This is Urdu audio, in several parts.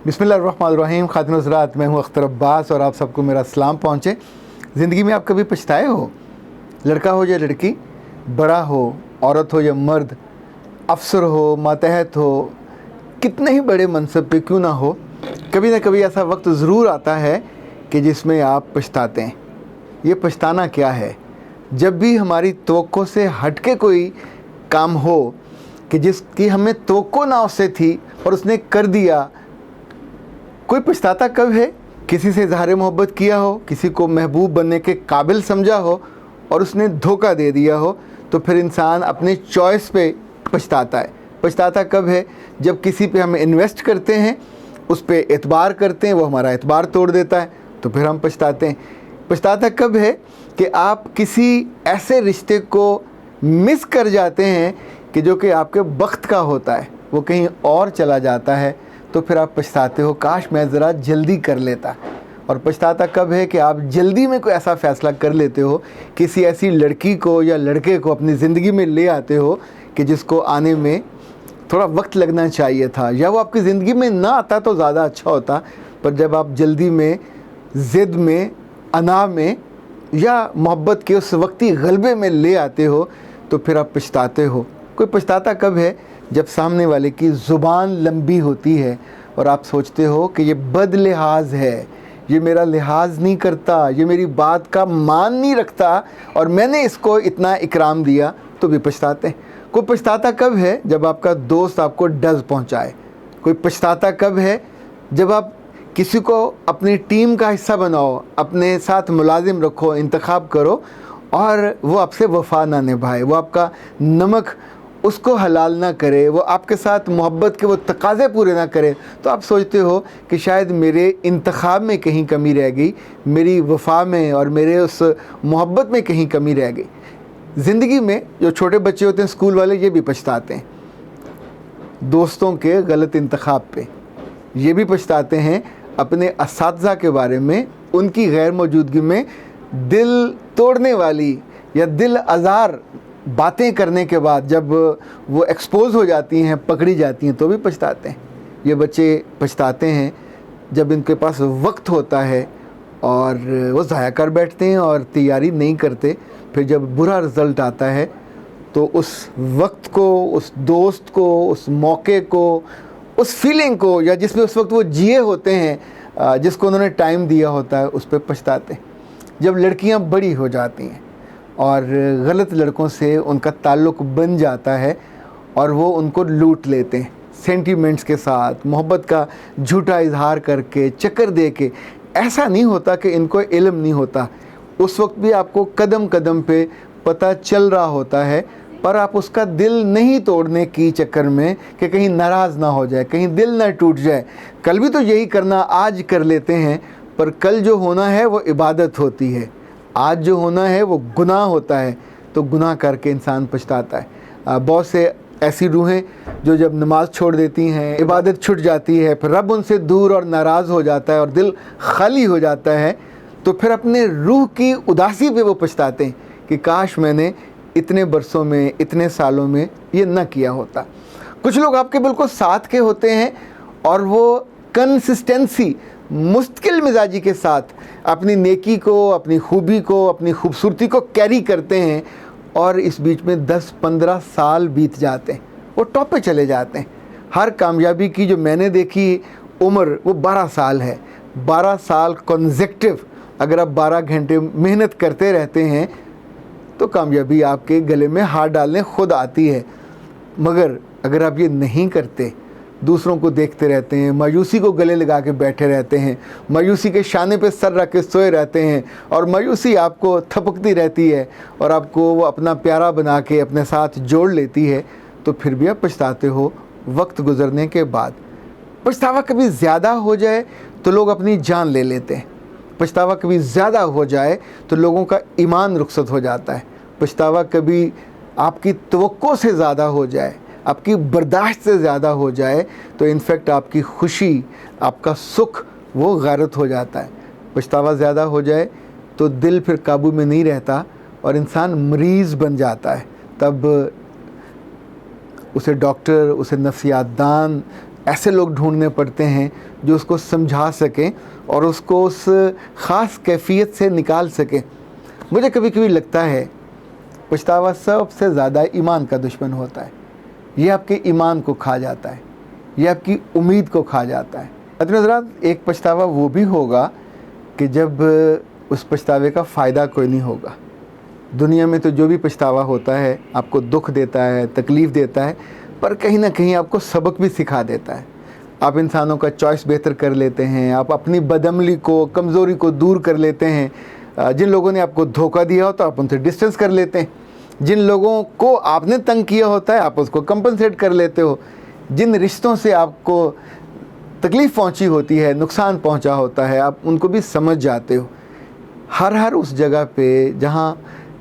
بسم اللہ الرحمن الرحیم. خاتون حضرات، میں ہوں اختر عباس اور آپ سب کو میرا سلام پہنچے. زندگی میں آپ کبھی پچھتائے ہو؟ لڑکا ہو یا لڑکی، بڑا ہو، عورت ہو یا مرد، افسر ہو، ماتحت ہو، کتنے ہی بڑے منصب پہ کیوں نہ ہو، کبھی نہ کبھی ایسا وقت ضرور آتا ہے کہ جس میں آپ پچھتاتے ہیں. یہ پچھتانا کیا ہے؟ جب بھی ہماری توقع سے ہٹ کے کوئی کام ہو کہ جس کی ہمیں توقع نہ اس سے تھی اور اس نے کر دیا. کوئی پچھتاتا کب ہے؟ کسی سے اظہار محبت کیا ہو، کسی کو محبوب بننے کے قابل سمجھا ہو اور اس نے دھوکہ دے دیا ہو، تو پھر انسان اپنے چوائس پہ پچھتاتا ہے. پچھتاتا کب ہے؟ جب کسی پہ ہم انویسٹ کرتے ہیں، اس پہ اعتبار کرتے ہیں، وہ ہمارا اعتبار توڑ دیتا ہے، تو پھر ہم پچھتاتے ہیں. پچھتاتا کب ہے؟ کہ آپ کسی ایسے رشتے کو مس کر جاتے ہیں کہ جو کہ آپ کے وقت کا ہوتا ہے، وہ کہیں اور چلا جاتا ہے، تو پھر آپ پچھتاتے ہو کاش میں ذرا جلدی کر لیتا. اور پچھتاتا کب ہے؟ کہ آپ جلدی میں کوئی ایسا فیصلہ کر لیتے ہو، کسی ایسی لڑکی کو یا لڑکے کو اپنی زندگی میں لے آتے ہو کہ جس کو آنے میں تھوڑا وقت لگنا چاہیے تھا، یا وہ آپ کی زندگی میں نہ آتا تو زیادہ اچھا ہوتا. پر جب آپ جلدی میں، ضد میں، انا میں یا محبت کے اس وقتی غلبے میں لے آتے ہو، تو پھر آپ پچھتاتے ہو. کوئی پچھتاتا کب ہے؟ جب سامنے والے کی زبان لمبی ہوتی ہے اور آپ سوچتے ہو کہ یہ بد لحاظ ہے، یہ میرا لحاظ نہیں کرتا، یہ میری بات کا مان نہیں رکھتا، اور میں نے اس کو اتنا اکرام دیا، تو بھی پچھتاتے ہیں. کوئی پچھتاتا کب ہے؟ جب آپ کا دوست آپ کو ڈز پہنچائے. کوئی پچھتاتا کب ہے؟ جب آپ کسی کو اپنی ٹیم کا حصہ بناؤ، اپنے ساتھ ملازم رکھو، انتخاب کرو، اور وہ آپ سے وفا نہ نبھائے، وہ آپ کا نمک اس کو حلال نہ کرے، وہ آپ کے ساتھ محبت کے وہ تقاضے پورے نہ کرے، تو آپ سوچتے ہو کہ شاید میرے انتخاب میں کہیں کمی رہ گئی، میری وفا میں اور میرے اس محبت میں کہیں کمی رہ گئی. زندگی میں جو چھوٹے بچے ہوتے ہیں، اسکول والے، یہ بھی پچھتاتے ہیں دوستوں کے غلط انتخاب پہ. یہ بھی پچھتاتے ہیں اپنے اساتذہ کے بارے میں، ان کی غیر موجودگی میں دل توڑنے والی یا دل آزار باتیں کرنے کے بعد جب وہ ایکسپوز ہو جاتی ہیں، پکڑی جاتی ہیں، تو بھی پچھتاتے ہیں. یہ بچے پچھتاتے ہیں جب ان کے پاس وقت ہوتا ہے اور وہ ضائع کر بیٹھتے ہیں اور تیاری نہیں کرتے. پھر جب برا رزلٹ آتا ہے تو اس وقت کو، اس دوست کو، اس موقع کو، اس فیلنگ کو، یا جس میں اس وقت وہ جیے ہوتے ہیں، جس کو انہوں نے ٹائم دیا ہوتا ہے، اس پہ پچھتاتے ہیں. جب لڑکیاں بڑی ہو جاتی ہیں اور غلط لڑکوں سے ان کا تعلق بن جاتا ہے اور وہ ان کو لوٹ لیتے ہیں سینٹیمنٹس کے ساتھ، محبت کا جھوٹا اظہار کر کے، چکر دے کے. ایسا نہیں ہوتا کہ ان کو علم نہیں ہوتا، اس وقت بھی آپ کو قدم قدم پہ پتہ چل رہا ہوتا ہے، پر آپ اس کا دل نہیں توڑنے کی چکر میں کہ کہیں ناراض نہ ہو جائے، کہیں دل نہ ٹوٹ جائے. کل بھی تو یہی کرنا، آج کر لیتے ہیں، پر کل جو ہونا ہے وہ عبادت ہوتی ہے، آج جو ہونا ہے وہ گناہ ہوتا ہے. تو گناہ کر کے انسان پچھتاتا ہے. بہت سے ایسی روحیں جو جب نماز چھوڑ دیتی ہیں، عبادت چھٹ جاتی ہے، پھر رب ان سے دور اور ناراض ہو جاتا ہے اور دل خالی ہو جاتا ہے، تو پھر اپنے روح کی اداسی پہ وہ پچھتاتے ہیں کہ کاش میں نے اتنے برسوں میں، اتنے سالوں میں یہ نہ کیا ہوتا. کچھ لوگ آپ کے بالکل ساتھ کے ہوتے ہیں اور وہ کنسسٹنسی، مستقل مزاجی کے ساتھ اپنی نیکی کو، اپنی خوبی کو، اپنی خوبصورتی کو کیری کرتے ہیں، اور اس بیچ میں 10-15 سال بیت جاتے ہیں، وہ ٹاپ پہ چلے جاتے ہیں. ہر کامیابی کی جو میں نے دیکھی عمر، وہ 12 سال ہے. 12 سال کنزیکٹیو اگر آپ 12 گھنٹے محنت کرتے رہتے ہیں تو کامیابی آپ کے گلے میں ہاتھ ڈالنے خود آتی ہے. مگر اگر آپ یہ نہیں کرتے، دوسروں کو دیکھتے رہتے ہیں، مایوسی کو گلے لگا کے بیٹھے رہتے ہیں، مایوسی کے شانے پہ سر رکھ کے سوئے رہتے ہیں، اور مایوسی آپ کو تھپکتی رہتی ہے اور آپ کو وہ اپنا پیارا بنا کے اپنے ساتھ جوڑ لیتی ہے، تو پھر بھی آپ پچھتاتے ہو وقت گزرنے کے بعد. پچھتاوا کبھی زیادہ ہو جائے تو لوگ اپنی جان لے لیتے ہیں. پچھتاوا کبھی زیادہ ہو جائے تو لوگوں کا ایمان رخصت ہو جاتا ہے. پچھتاوا کبھی آپ کی توقع سے زیادہ ہو جائے، آپ کی برداشت سے زیادہ ہو جائے، تو انفیکٹ آپ کی خوشی، آپ کا سکھ، وہ غارت ہو جاتا ہے. پچھتاوا زیادہ ہو جائے تو دل پھر قابو میں نہیں رہتا اور انسان مریض بن جاتا ہے. تب اسے ڈاکٹر، اسے نفسیات دان ایسے لوگ ڈھونڈنے پڑتے ہیں جو اس کو سمجھا سکیں اور اس کو اس خاص کیفیت سے نکال سکیں۔ مجھے کبھی کبھی لگتا ہے پچھتاوا سب سے زیادہ ایمان کا دشمن ہوتا ہے۔ یہ آپ کے ایمان کو کھا جاتا ہے، یہ آپ کی امید کو کھا جاتا ہے۔ حضرات، ایک پچھتاوا وہ بھی ہوگا کہ جب اس پچھتاوے کا فائدہ کوئی نہیں ہوگا۔ دنیا میں تو جو بھی پچھتاوا ہوتا ہے آپ کو دکھ دیتا ہے، تکلیف دیتا ہے، پر کہیں نہ کہیں آپ کو سبق بھی سکھا دیتا ہے۔ آپ انسانوں کا چوائس بہتر کر لیتے ہیں، آپ اپنی بدعملی کو، کمزوری کو دور کر لیتے ہیں۔ جن لوگوں نے آپ کو دھوکہ دیا ہوتا ہے آپ ان سے ڈسٹنس کر لیتے ہیں، جن لوگوں کو آپ نے تنگ کیا ہوتا ہے آپ اس کو کمپنسیٹ کر لیتے ہو، جن رشتوں سے آپ کو تکلیف پہنچی ہوتی ہے، نقصان پہنچا ہوتا ہے، آپ ان کو بھی سمجھ جاتے ہو۔ ہر اس جگہ پہ جہاں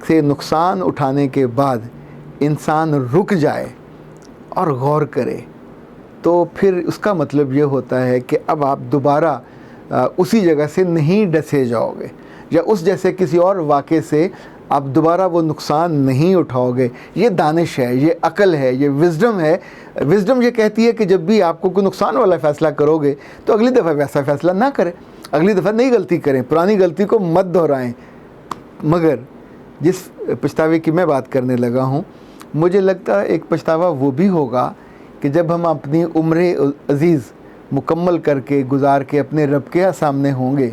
سے نقصان اٹھانے کے بعد انسان رک جائے اور غور کرے تو پھر اس کا مطلب یہ ہوتا ہے کہ اب آپ دوبارہ اسی جگہ سے نہیں ڈسے جاؤ گے، یا اس جیسے کسی اور واقعے سے آپ دوبارہ وہ نقصان نہیں اٹھاؤ گے۔ یہ دانش ہے، یہ عقل ہے، یہ وزڈم ہے۔ وزڈم یہ کہتی ہے کہ جب بھی آپ کو کوئی نقصان والا فیصلہ کرو گے تو اگلی دفعہ ویسا فیصلہ نہ کریں، اگلی دفعہ نئی غلطی کریں، پرانی غلطی کو مت دہرائیں۔ مگر جس پچھتاوے کی میں بات کرنے لگا ہوں، مجھے لگتا ہے ایک پچھتاوا وہ بھی ہوگا کہ جب ہم اپنی عمر عزیز مکمل کر کے گزار کے اپنے رب کے سامنے ہوں گے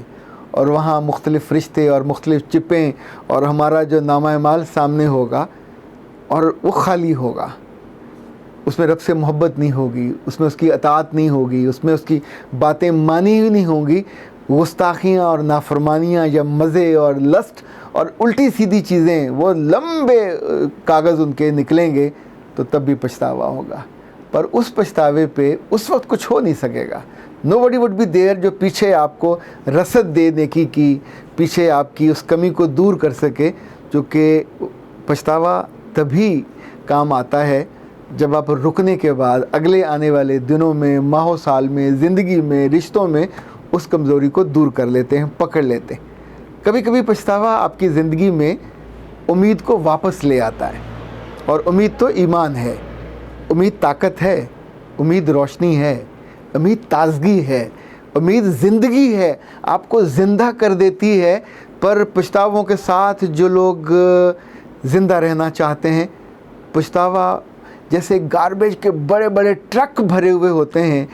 اور وہاں مختلف رشتے اور مختلف چپیں اور ہمارا جو نامہ اعمال سامنے ہوگا اور وہ خالی ہوگا، اس میں رب سے محبت نہیں ہوگی، اس میں اس کی اطاعت نہیں ہوگی، اس میں اس کی باتیں مانی ہی نہیں ہوں گی، گستاخیاں اور نافرمانیاں یا مزے اور لسٹ اور الٹی سیدھی چیزیں، وہ لمبے کاغذ ان کے نکلیں گے، تو تب بھی پچھتاوا ہوگا۔ پر اس پچھتاوے پہ اس وقت کچھ ہو نہیں سکے گا۔ nobody would be there جو پیچھے آپ کو رسد دے نیکی کی، پیچھے آپ کی اس کمی کو دور کر سکے، جو کہ پچھتاوا تبھی کام آتا ہے جب آپ رکنے کے بعد اگلے آنے والے دنوں میں، ماہ و سال میں، زندگی میں، رشتوں میں اس کمزوری کو دور کر لیتے ہیں، پکڑ لیتے ہیں۔ کبھی کبھی پچھتاوا آپ کی زندگی میں امید کو واپس لے آتا ہے، اور امید تو ایمان ہے، امید طاقت ہے، امید روشنی ہے، امید تازگی ہے، امید زندگی ہے، آپ کو زندہ کر دیتی ہے۔ پر پچھتاووں کے ساتھ جو لوگ زندہ رہنا چاہتے ہیں، پچھتاوا جیسے گاربیج کے بڑے بڑے ٹرک بھرے ہوئے ہوتے ہیں،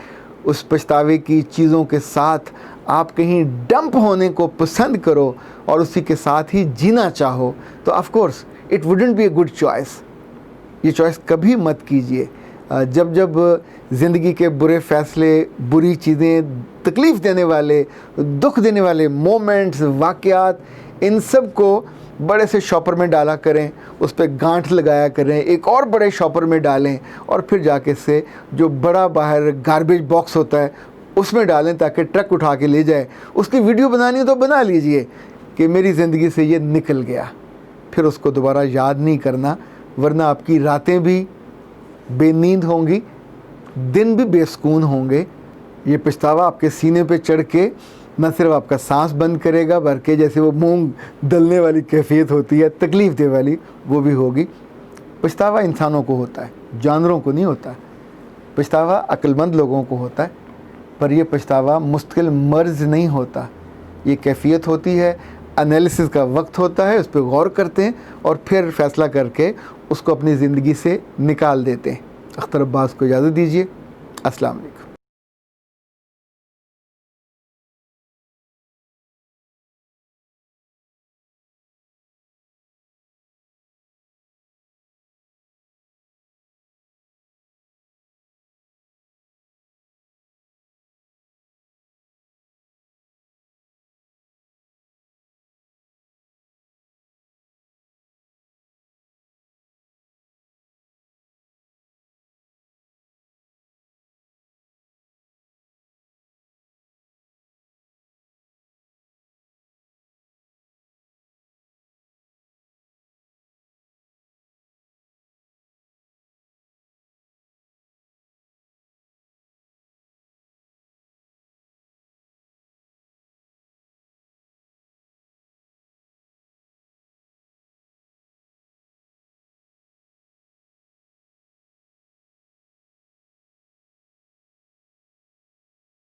اس پچھتاوے کی چیزوں کے ساتھ آپ کہیں ڈمپ ہونے کو پسند کرو اور اسی کے ساتھ ہی جینا چاہو، تو of course it wouldn't be a good choice. یہ چوائس کبھی مت کیجیے۔ جب زندگی کے برے فیصلے، بری چیزیں، تکلیف دینے والے، دکھ دینے والے مومنٹس، واقعات، ان سب کو بڑے سے شاپر میں ڈالا کریں، اس پہ گانٹھ لگایا کریں، ایک اور بڑے شاپر میں ڈالیں، اور پھر جا کے سے جو بڑا باہر گاربیج باکس ہوتا ہے اس میں ڈالیں تاکہ ٹرک اٹھا کے لے جائے۔ اس کی ویڈیو بنانی ہے تو بنا لیجئے کہ میری زندگی سے یہ نکل گیا، پھر اس کو دوبارہ یاد نہیں کرنا، ورنہ آپ کی راتیں بھی بے نیند ہوں گی، دن بھی بے سکون ہوں گے۔ یہ پچھتاوا آپ کے سینے پہ چڑھ کے نہ صرف آپ کا سانس بند کرے گا، بلکہ جیسے وہ مونگ دلنے والی کیفیت ہوتی ہے، تکلیف دے والی، وہ بھی ہوگی۔ پچھتاوا انسانوں کو ہوتا ہے، جانوروں کو نہیں ہوتا۔ پچھتاوا عقل مند لوگوں کو ہوتا ہے، پر یہ پچھتاوا مستقل مرض نہیں ہوتا، یہ کیفیت ہوتی ہے، انالیسس کا وقت ہوتا ہے، اس پہ غور کرتے ہیں اور پھر فیصلہ کر کے اس کو اپنی زندگی سے نکال دیتے ہیں۔ اختر عباس کو اجازت دیجیے۔ السلام علیکم۔